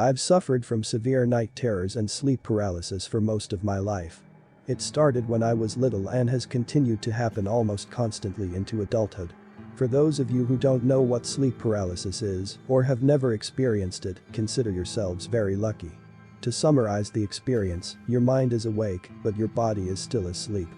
I've suffered from severe night terrors and sleep paralysis for most of my life. It started when I was little and has continued to happen almost constantly into adulthood. For those of you who don't know what sleep paralysis is or have never experienced it, consider yourselves very lucky. To summarize the experience, your mind is awake, but your body is still asleep.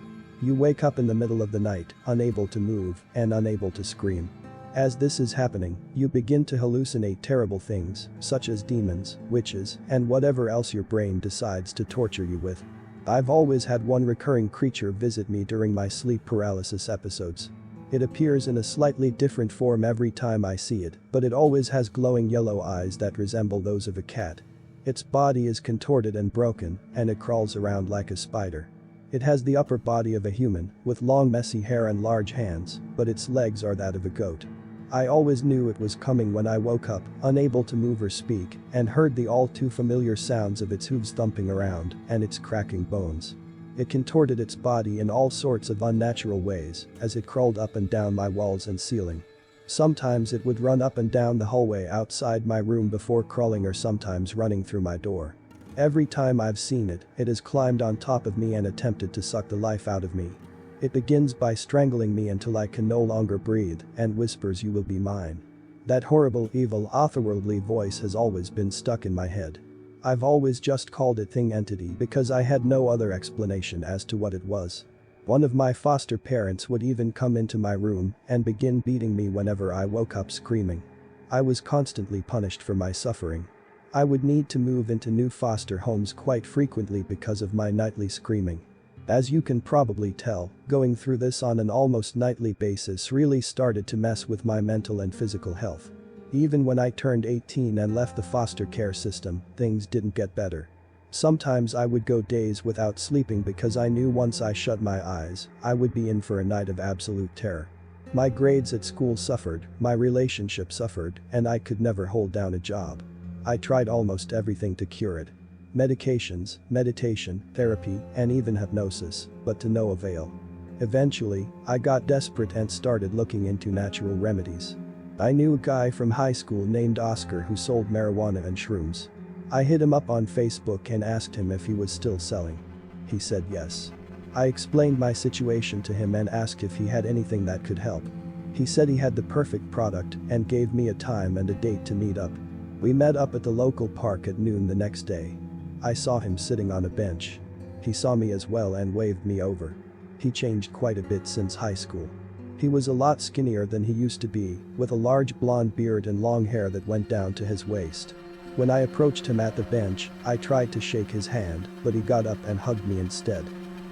You wake up in the middle of the night, unable to move and unable to scream. As this is happening, you begin to hallucinate terrible things, such as demons, witches, and whatever else your brain decides to torture you with. I've always had one recurring creature visit me during my sleep paralysis episodes. It appears in a slightly different form every time I see it, but it always has glowing yellow eyes that resemble those of a cat. Its body is contorted and broken, and it crawls around like a spider. It has the upper body of a human, with long messy hair and large hands, but its legs are that of a goat. I always knew it was coming when I woke up, unable to move or speak, and heard the all too familiar sounds of its hooves thumping around and its cracking bones. It contorted its body in all sorts of unnatural ways as it crawled up and down my walls and ceiling. Sometimes it would run up and down the hallway outside my room before crawling, or sometimes running through my door. Every time I've seen it, it has climbed on top of me and attempted to suck the life out of me. It begins by strangling me until I can no longer breathe and whispers, "You will be mine." That horrible, evil, otherworldly voice has always been stuck in my head. I've always just called it thing entity because I had no other explanation as to what it was. One of my foster parents would even come into my room and begin beating me whenever I woke up screaming. I was constantly punished for my suffering. I would need to move into new foster homes quite frequently because of my nightly screaming. As you can probably tell, going through this on an almost nightly basis really started to mess with my mental and physical health. Even when I turned 18 and left the foster care system, things didn't get better. Sometimes I would go days without sleeping because I knew once I shut my eyes, I would be in for a night of absolute terror. My grades at school suffered, my relationship suffered, and I could never hold down a job. I tried almost everything to cure it. Medications, meditation, therapy, and even hypnosis, but to no avail. Eventually, I got desperate and started looking into natural remedies. I knew a guy from high school named Oscar who sold marijuana and shrooms. I hit him up on Facebook and asked him if he was still selling. He said yes. I explained my situation to him and asked if he had anything that could help. He said he had the perfect product and gave me a time and a date to meet up. We met up at the local park at noon the next day. I saw him sitting on a bench. He saw me as well and waved me over. He changed quite a bit since high school. He was a lot skinnier than he used to be, with a large blonde beard and long hair that went down to his waist. When I approached him at the bench, I tried to shake his hand, but he got up and hugged me instead.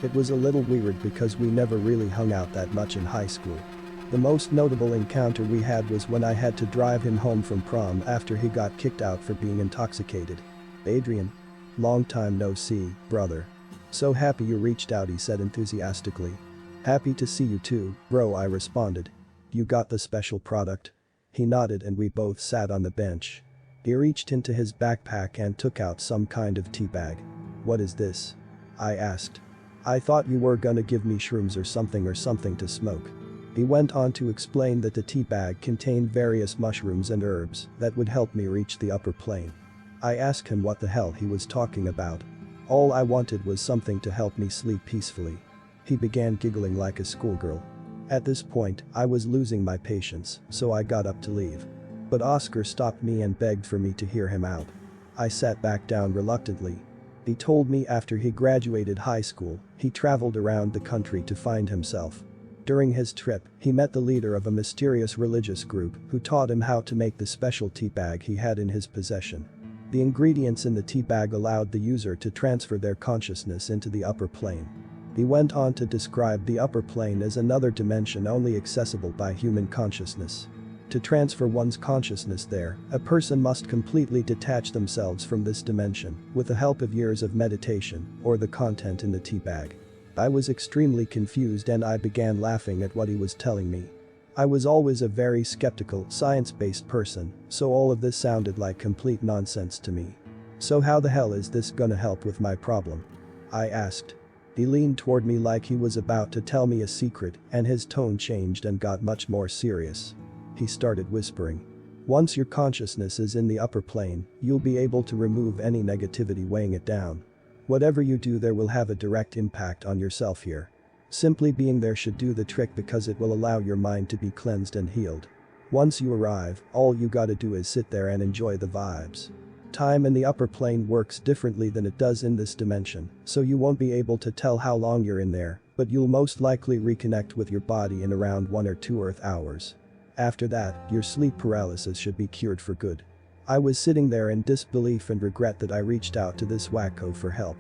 It was a little weird because we never really hung out that much in high school. The most notable encounter we had was when I had to drive him home from prom after he got kicked out for being intoxicated. "Adrian. Long time no see, brother. So happy you reached out," he said enthusiastically. "Happy to see you too, bro," I responded. "You got the special product?" He nodded and we both sat on the bench. He reached into his backpack and took out some kind of tea bag. "What is this?" I asked. "I thought you were gonna give me shrooms or something to smoke." He went on to explain that the tea bag contained various mushrooms and herbs that would help me reach the upper plane. I asked him what the hell he was talking about. All I wanted was something to help me sleep peacefully. He began giggling like a schoolgirl. At this point, I was losing my patience, so I got up to leave. But Oscar stopped me and begged for me to hear him out. I sat back down reluctantly. He told me after he graduated high school, he traveled around the country to find himself. During his trip, he met the leader of a mysterious religious group who taught him how to make the special tea bag he had in his possession. The ingredients in the tea bag allowed the user to transfer their consciousness into the upper plane. He went on to describe the upper plane as another dimension only accessible by human consciousness. To transfer one's consciousness there, a person must completely detach themselves from this dimension with the help of years of meditation or the content in the tea bag. I was extremely confused and I began laughing at what he was telling me. I was always a very skeptical, science-based person, so all of this sounded like complete nonsense to me. "So how the hell is this gonna help with my problem?" I asked. He leaned toward me like he was about to tell me a secret and his tone changed and got much more serious. He started whispering. Once your consciousness is in the upper plane, you'll be able to remove any negativity weighing it down. Whatever you do there will have a direct impact on yourself here. Simply being there should do the trick because it will allow your mind to be cleansed and healed. Once you arrive, all you gotta do is sit there and enjoy the vibes. Time in the upper plane works differently than it does in this dimension, so you won't be able to tell how long you're in there, but you'll most likely reconnect with your body in around 1 or 2 Earth hours. After that, your sleep paralysis should be cured for good. I was sitting there in disbelief and regret that I reached out to this wacko for help.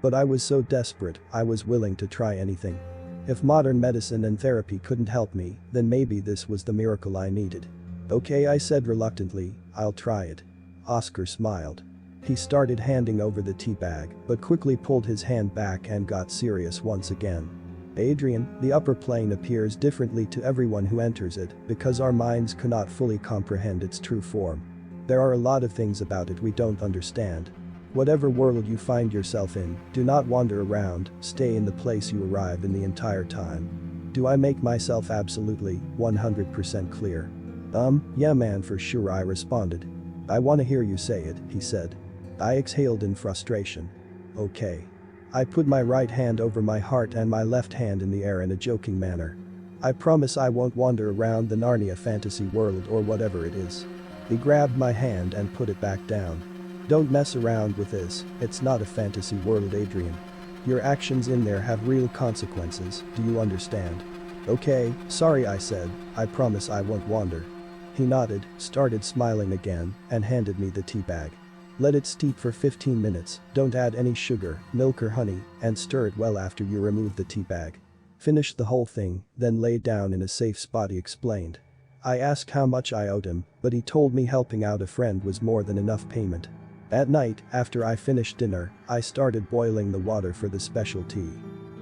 But I was so desperate, I was willing to try anything. If modern medicine and therapy couldn't help me, then maybe this was the miracle I needed. Okay, I said reluctantly, I'll try it. Oscar smiled. He started handing over the tea bag, but quickly pulled his hand back and got serious once again. Adrian, the upper plane appears differently to everyone who enters it because our minds cannot fully comprehend its true form. There are a lot of things about it we don't understand. Whatever world you find yourself in, do not wander around, stay in the place you arrive in the entire time. Do I make myself absolutely, 100% clear? Yeah man, for sure, I responded. I wanna hear you say it, he said. I exhaled in frustration. Okay. I put my right hand over my heart and my left hand in the air in a joking manner. I promise I won't wander around the Narnia fantasy world or whatever it is. He grabbed my hand and put it back down. Don't mess around with this, it's not a fantasy world, Adrian. Your actions in there have real consequences, do you understand? Okay, sorry, I said, I promise I won't wander. He nodded, started smiling again, and handed me the tea bag. Let it steep for 15 minutes, don't add any sugar, milk or honey, and stir it well after you remove the tea bag. Finish the whole thing, then lay down in a safe spot, he explained. I asked how much I owed him, but he told me helping out a friend was more than enough payment. At night, after I finished dinner, I started boiling the water for the special tea.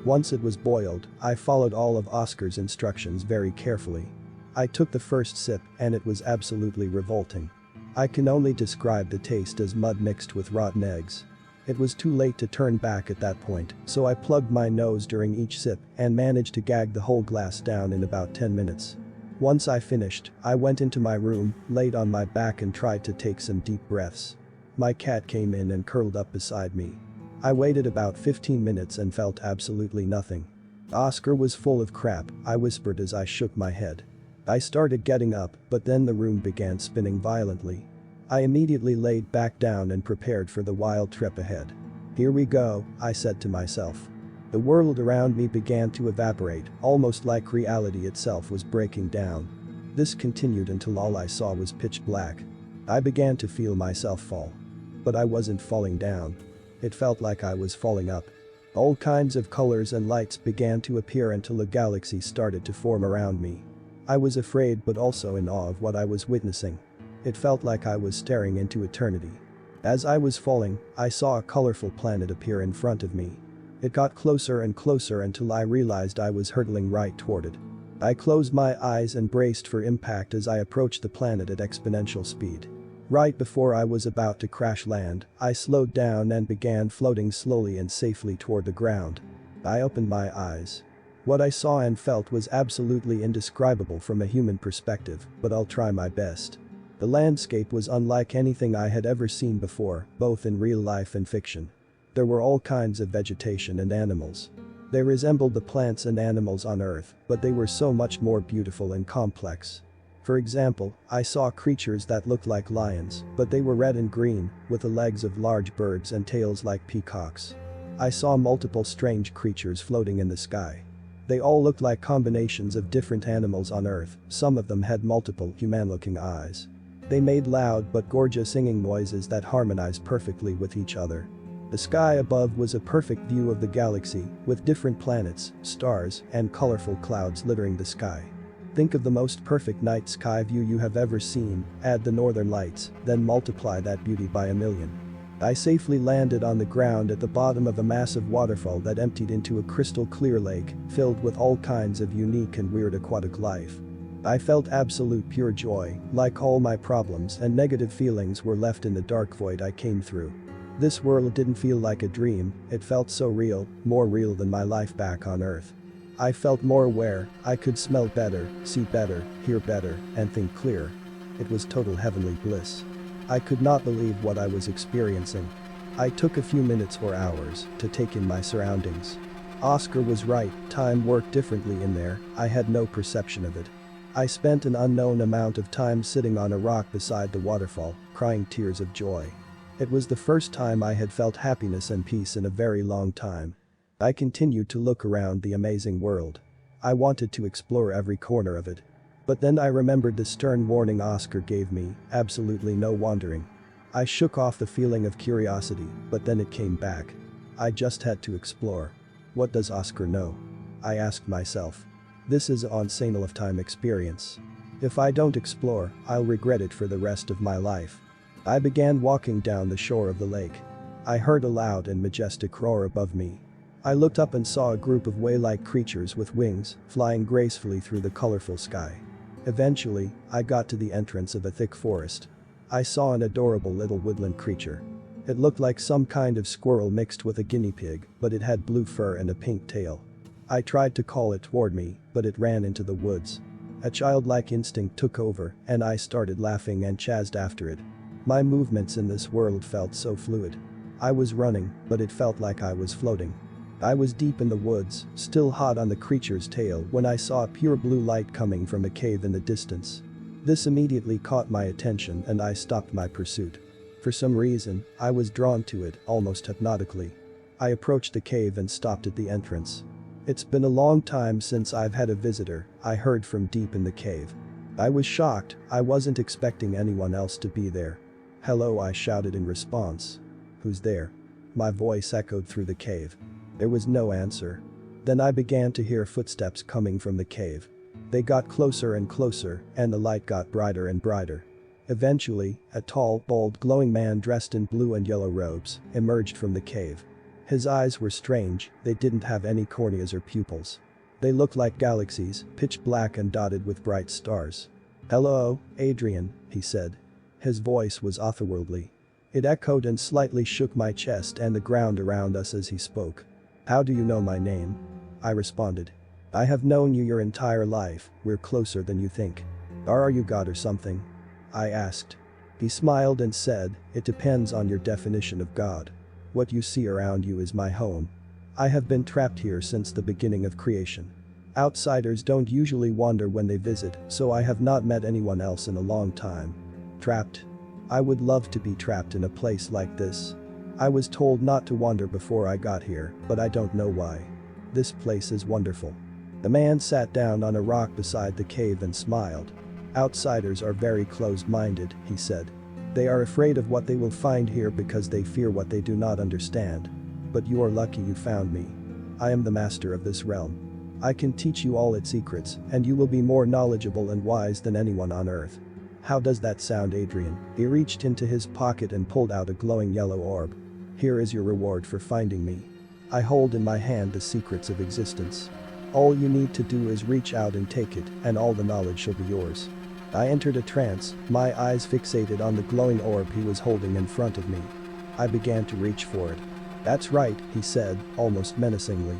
Once it was boiled, I followed all of Oscar's instructions very carefully. I took the first sip and it was absolutely revolting. I can only describe the taste as mud mixed with rotten eggs. It was too late to turn back at that point, so I plugged my nose during each sip and managed to gag the whole glass down in about 10 minutes. Once I finished, I went into my room, laid on my back and tried to take some deep breaths. My cat came in and curled up beside me. I waited about 15 minutes and felt absolutely nothing. Oscar was full of crap, I whispered as I shook my head. I started getting up, but then the room began spinning violently. I immediately laid back down and prepared for the wild trip ahead. Here we go, I said to myself. The world around me began to evaporate, almost like reality itself was breaking down. This continued until all I saw was pitch black. I began to feel myself fall. But I wasn't falling down. It felt like I was falling up. All kinds of colors and lights began to appear until a galaxy started to form around me. I was afraid but also in awe of what I was witnessing. It felt like I was staring into eternity. As I was falling, I saw a colorful planet appear in front of me. It got closer and closer until I realized I was hurtling right toward it. I closed my eyes and braced for impact as I approached the planet at exponential speed. Right before I was about to crash land, I slowed down and began floating slowly and safely toward the ground. I opened my eyes. What I saw and felt was absolutely indescribable from a human perspective, but I'll try my best. The landscape was unlike anything I had ever seen before, both in real life and fiction. There were all kinds of vegetation and animals. They resembled the plants and animals on Earth, but they were so much more beautiful and complex. For example, I saw creatures that looked like lions, but they were red and green, with the legs of large birds and tails like peacocks. I saw multiple strange creatures floating in the sky. They all looked like combinations of different animals on Earth, some of them had multiple human-looking eyes. They made loud but gorgeous singing noises that harmonized perfectly with each other. The sky above was a perfect view of the galaxy, with different planets, stars, and colorful clouds littering the sky. Think of the most perfect night sky view you have ever seen, add the northern lights, then multiply that beauty by 1,000,000. I safely landed on the ground at the bottom of a massive waterfall that emptied into a crystal clear lake, filled with all kinds of unique and weird aquatic life. I felt absolute pure joy, like all my problems and negative feelings were left in the dark void I came through. This world didn't feel like a dream, it felt so real, more real than my life back on Earth. I felt more aware, I could smell better, see better, hear better, and think clearer. It was total heavenly bliss. I could not believe what I was experiencing. I took a few minutes or hours to take in my surroundings. Oscar was right, time worked differently in there, I had no perception of it. I spent an unknown amount of time sitting on a rock beside the waterfall, crying tears of joy. It was the first time I had felt happiness and peace in a very long time. I continued to look around the amazing world. I wanted to explore every corner of it. But then I remembered the stern warning Oscar gave me, absolutely no wandering. I shook off the feeling of curiosity, but then it came back. I just had to explore. What does Oscar know? I asked myself. This is an insane lifetime experience. If I don't explore, I'll regret it for the rest of my life. I began walking down the shore of the lake. I heard a loud and majestic roar above me. I looked up and saw a group of whale-like creatures with wings, flying gracefully through the colorful sky. Eventually, I got to the entrance of a thick forest. I saw an adorable little woodland creature. It looked like some kind of squirrel mixed with a guinea pig, but it had blue fur and a pink tail. I tried to call it toward me, but it ran into the woods. A childlike instinct took over, and I started laughing and chased after it. My movements in this world felt so fluid. I was running, but it felt like I was floating. I was deep in the woods, still hot on the creature's tail when I saw a pure blue light coming from a cave in the distance. This immediately caught my attention and I stopped my pursuit. For some reason, I was drawn to it, almost hypnotically. I approached the cave and stopped at the entrance. It's been a long time since I've had a visitor, I heard from deep in the cave. I was shocked, I wasn't expecting anyone else to be there. Hello, I shouted in response. Who's there? My voice echoed through the cave. There was no answer. Then I began to hear footsteps coming from the cave. They got closer and closer, and the light got brighter and brighter. Eventually, a tall, bald, glowing man dressed in blue and yellow robes emerged from the cave. His eyes were strange, they didn't have any corneas or pupils. They looked like galaxies, pitch black and dotted with bright stars. Hello, Adrian, he said. His voice was otherworldly. It echoed and slightly shook my chest and the ground around us as he spoke. How do you know my name? I responded. I have known you your entire life, we're closer than you think. Are you God or something? I asked. He smiled and said, it depends on your definition of God. What you see around you is my home. I have been trapped here since the beginning of creation. Outsiders don't usually wander when they visit, so I have not met anyone else in a long time. Trapped? I would love to be trapped in a place like this. I was told not to wander before I got here, but I don't know why. This place is wonderful. The man sat down on a rock beside the cave and smiled. Outsiders are very closed-minded, he said. They are afraid of what they will find here because they fear what they do not understand. But you are lucky you found me. I am the master of this realm. I can teach you all its secrets, and you will be more knowledgeable and wise than anyone on earth. How does that sound, Adrian? He reached into his pocket and pulled out a glowing yellow orb. Here is your reward for finding me. I hold in my hand the secrets of existence. All you need to do is reach out and take it, and all the knowledge shall be yours. I entered a trance, my eyes fixated on the glowing orb he was holding in front of me. I began to reach for it. That's right, he said, almost menacingly.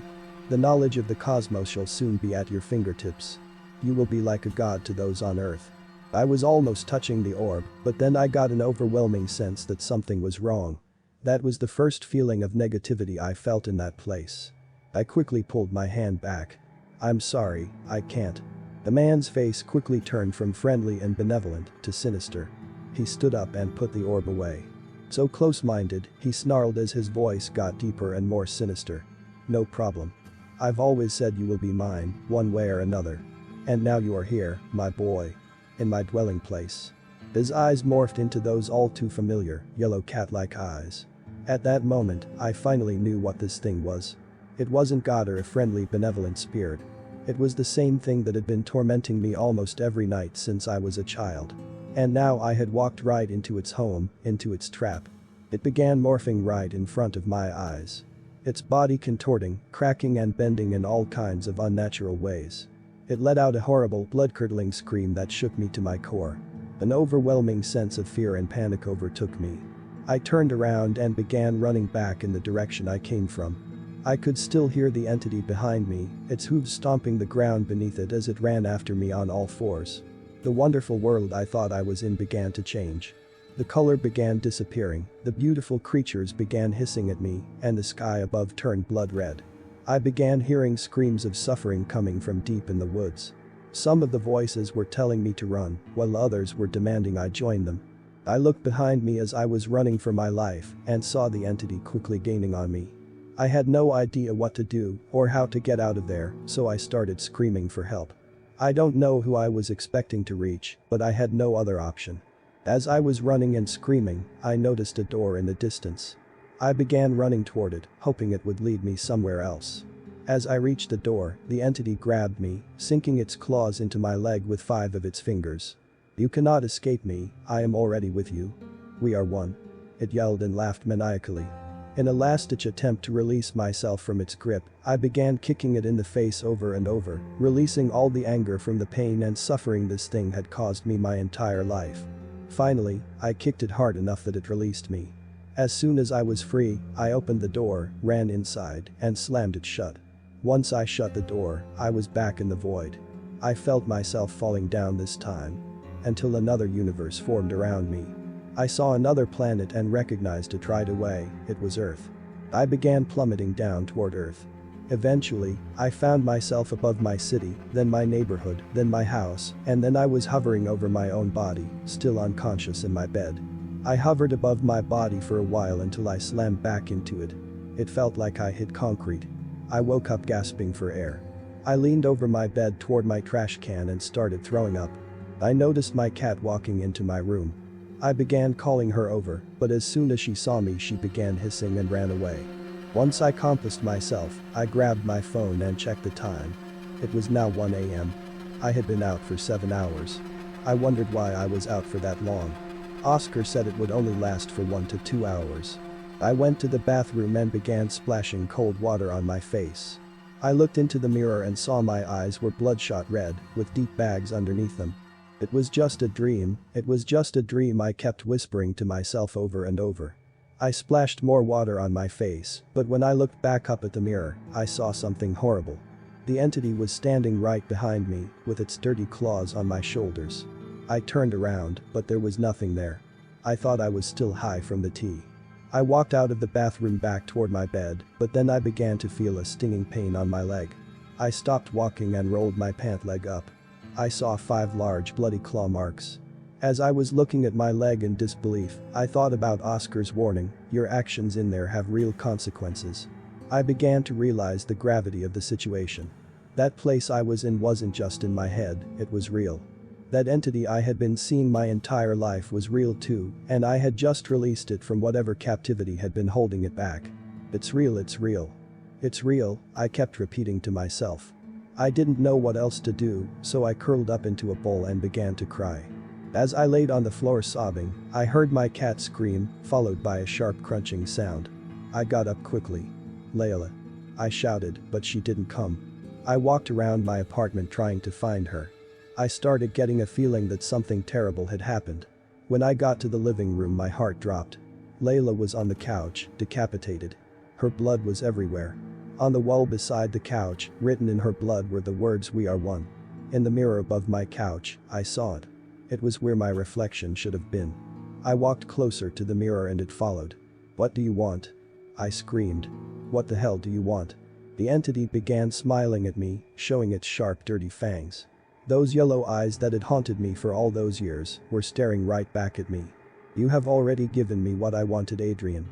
The knowledge of the cosmos shall soon be at your fingertips. You will be like a god to those on earth. I was almost touching the orb, but then I got an overwhelming sense that something was wrong. That was the first feeling of negativity I felt in that place. I quickly pulled my hand back. I'm sorry, I can't. The man's face quickly turned from friendly and benevolent to sinister. He stood up and put the orb away. So close-minded, he snarled as his voice got deeper and more sinister. No problem. I've always said you will be mine, one way or another. And now you are here, my boy. In my dwelling place. His eyes morphed into those all too familiar, yellow cat-like eyes. At that moment, I finally knew what this thing was. It wasn't God or a friendly, benevolent spirit. It was the same thing that had been tormenting me almost every night since I was a child. And now I had walked right into its home, into its trap. It began morphing right in front of my eyes. Its body contorting, cracking and bending in all kinds of unnatural ways. It let out a horrible, blood-curdling scream that shook me to my core. An overwhelming sense of fear and panic overtook me. I turned around and began running back in the direction I came from. I could still hear the entity behind me, its hooves stomping the ground beneath it as it ran after me on all fours. The wonderful world I thought I was in began to change. The color began disappearing, the beautiful creatures began hissing at me, and the sky above turned blood red. I began hearing screams of suffering coming from deep in the woods. Some of the voices were telling me to run, while others were demanding I join them. I looked behind me as I was running for my life and saw the entity quickly gaining on me. I had no idea what to do or how to get out of there, so I started screaming for help. I don't know who I was expecting to reach, but I had no other option. As I was running and screaming, I noticed a door in the distance. I began running toward it, hoping it would lead me somewhere else. As I reached the door, the entity grabbed me, sinking its claws into my leg with 5 of its fingers. "You cannot escape me, I am already with you. We are one." It yelled and laughed maniacally. In a last-ditch attempt to release myself from its grip, I began kicking it in the face over and over, releasing all the anger from the pain and suffering this thing had caused me my entire life. Finally, I kicked it hard enough that it released me. As soon as I was free, I opened the door, ran inside, and slammed it shut. Once I shut the door, I was back in the void. I felt myself falling down this time. Until another universe formed around me. I saw another planet and recognized it right away, it was Earth. I began plummeting down toward Earth. Eventually, I found myself above my city, then my neighborhood, then my house, and then I was hovering over my own body, still unconscious in my bed. I hovered above my body for a while until I slammed back into it. It felt like I hit concrete. I woke up gasping for air. I leaned over my bed toward my trash can and started throwing up. I noticed my cat walking into my room. I began calling her over, but as soon as she saw me she began hissing and ran away. Once I composed myself, I grabbed my phone and checked the time. It was now 1 a.m. I had been out for 7 hours. I wondered why I was out for that long. Oscar said it would only last for 1 to 2 hours. I went to the bathroom and began splashing cold water on my face. I looked into the mirror and saw my eyes were bloodshot red, with deep bags underneath them. It was just a dream, it was just a dream, I kept whispering to myself over and over. I splashed more water on my face, but when I looked back up at the mirror, I saw something horrible. The entity was standing right behind me, with its dirty claws on my shoulders. I turned around, but there was nothing there. I thought I was still high from the tea. I walked out of the bathroom back toward my bed, but then I began to feel a stinging pain on my leg. I stopped walking and rolled my pant leg up. I saw 5 large bloody claw marks. As I was looking at my leg in disbelief, I thought about Oscar's warning, "Your actions in there have real consequences." I began to realize the gravity of the situation. That place I was in wasn't just in my head, it was real. That entity I had been seeing my entire life was real too, and I had just released it from whatever captivity had been holding it back. "It's real, it's real. It's real," I kept repeating to myself. I didn't know what else to do, so I curled up into a ball and began to cry. As I laid on the floor sobbing, I heard my cat scream, followed by a sharp crunching sound. I got up quickly. "Layla," I shouted, but she didn't come. I walked around my apartment trying to find her. I started getting a feeling that something terrible had happened. When I got to the living room, my heart dropped. Layla was on the couch, decapitated. Her blood was everywhere. On the wall beside the couch, written in her blood, were the words, "We are one." In the mirror above my couch, I saw it. It was where my reflection should have been. I walked closer to the mirror and it followed. "What do you want?" I screamed. "What the hell do you want?" The entity began smiling at me, showing its sharp, dirty fangs. Those yellow eyes that had haunted me for all those years were staring right back at me. "You have already given me what I wanted, Adrian.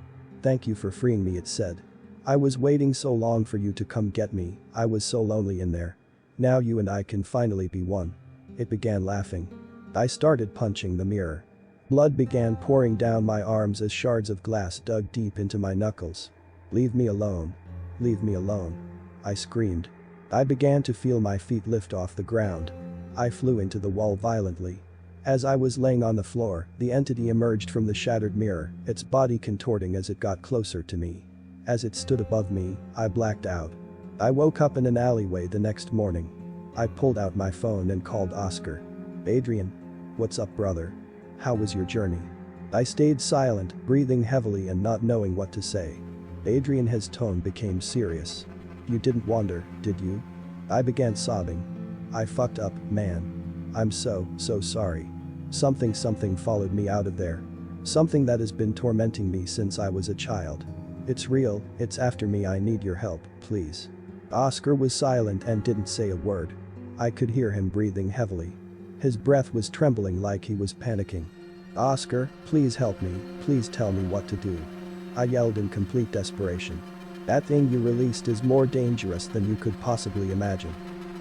Thank you for freeing me," it said. "I was waiting so long for you to come get me, I was so lonely in there. Now you and I can finally be one." It began laughing. I started punching the mirror. Blood began pouring down my arms as shards of glass dug deep into my knuckles. "Leave me alone. Leave me alone," I screamed. I began to feel my feet lift off the ground. I flew into the wall violently. As I was laying on the floor, the entity emerged from the shattered mirror, its body contorting as it got closer to me. As it stood above me, I blacked out. I woke up in an alleyway the next morning. I pulled out my phone and called Oscar. "Adrian. What's up, brother? How was your journey?" I stayed silent, breathing heavily and not knowing what to say. Adrian, his tone became serious. "You didn't wander, did you?" I began sobbing. "I fucked up, man. I'm so sorry. Something followed me out of there. Something that has been tormenting me since I was a child. It's real, it's after me, I need your help, please. Oscar was silent and didn't say a word. I could hear him breathing heavily. His breath was trembling like he was panicking. Oscar, please help me, please tell me what to do. I yelled in complete desperation. That thing you released is more dangerous than you could possibly imagine.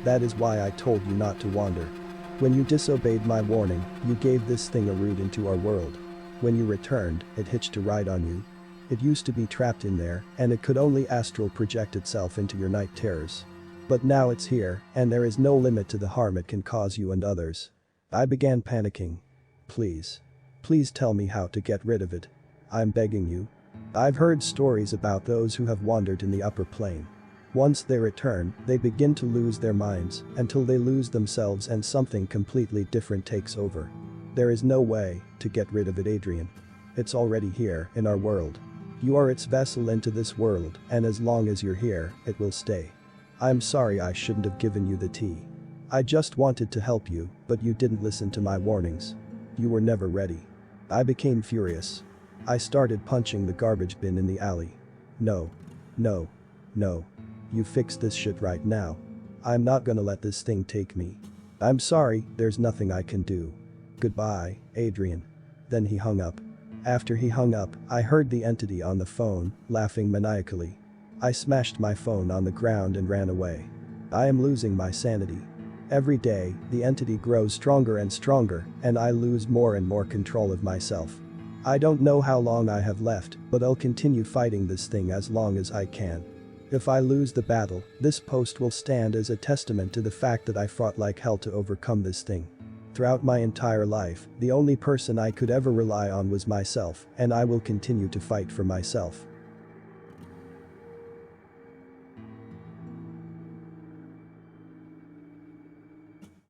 That is why I told you not to wander. When you disobeyed my warning, you gave this thing a route into our world. When you returned, it hitched a ride on you. It used to be trapped in there, and it could only astral project itself into your night terrors. But now it's here, and there is no limit to the harm it can cause you and others. I began panicking. Please. Please tell me how to get rid of it. I'm begging you. I've heard stories about those who have wandered in the upper plane. Once they return, they begin to lose their minds, until they lose themselves and something completely different takes over. There is no way to get rid of it, Adrian. It's already here, in our world. You are its vessel into this world, and as long as you're here, it will stay. I'm sorry I shouldn't have given you the tea. I just wanted to help you, but you didn't listen to my warnings. You were never ready. I became furious. I started punching the garbage bin in the alley. No. No. No. You fix this shit right now. I'm not gonna let this thing take me. I'm sorry, there's nothing I can do. Goodbye, Adrian. Then he hung up. After he hung up, I heard the entity on the phone, laughing maniacally. I smashed my phone on the ground and ran away. I am losing my sanity. Every day, the entity grows stronger and stronger, and I lose more and more control of myself. I don't know how long I have left, but I'll continue fighting this thing as long as I can. If I lose the battle, this post will stand as a testament to the fact that I fought like hell to overcome this thing. Throughout my entire life, the only person I could ever rely on was myself, and I will continue to fight for myself.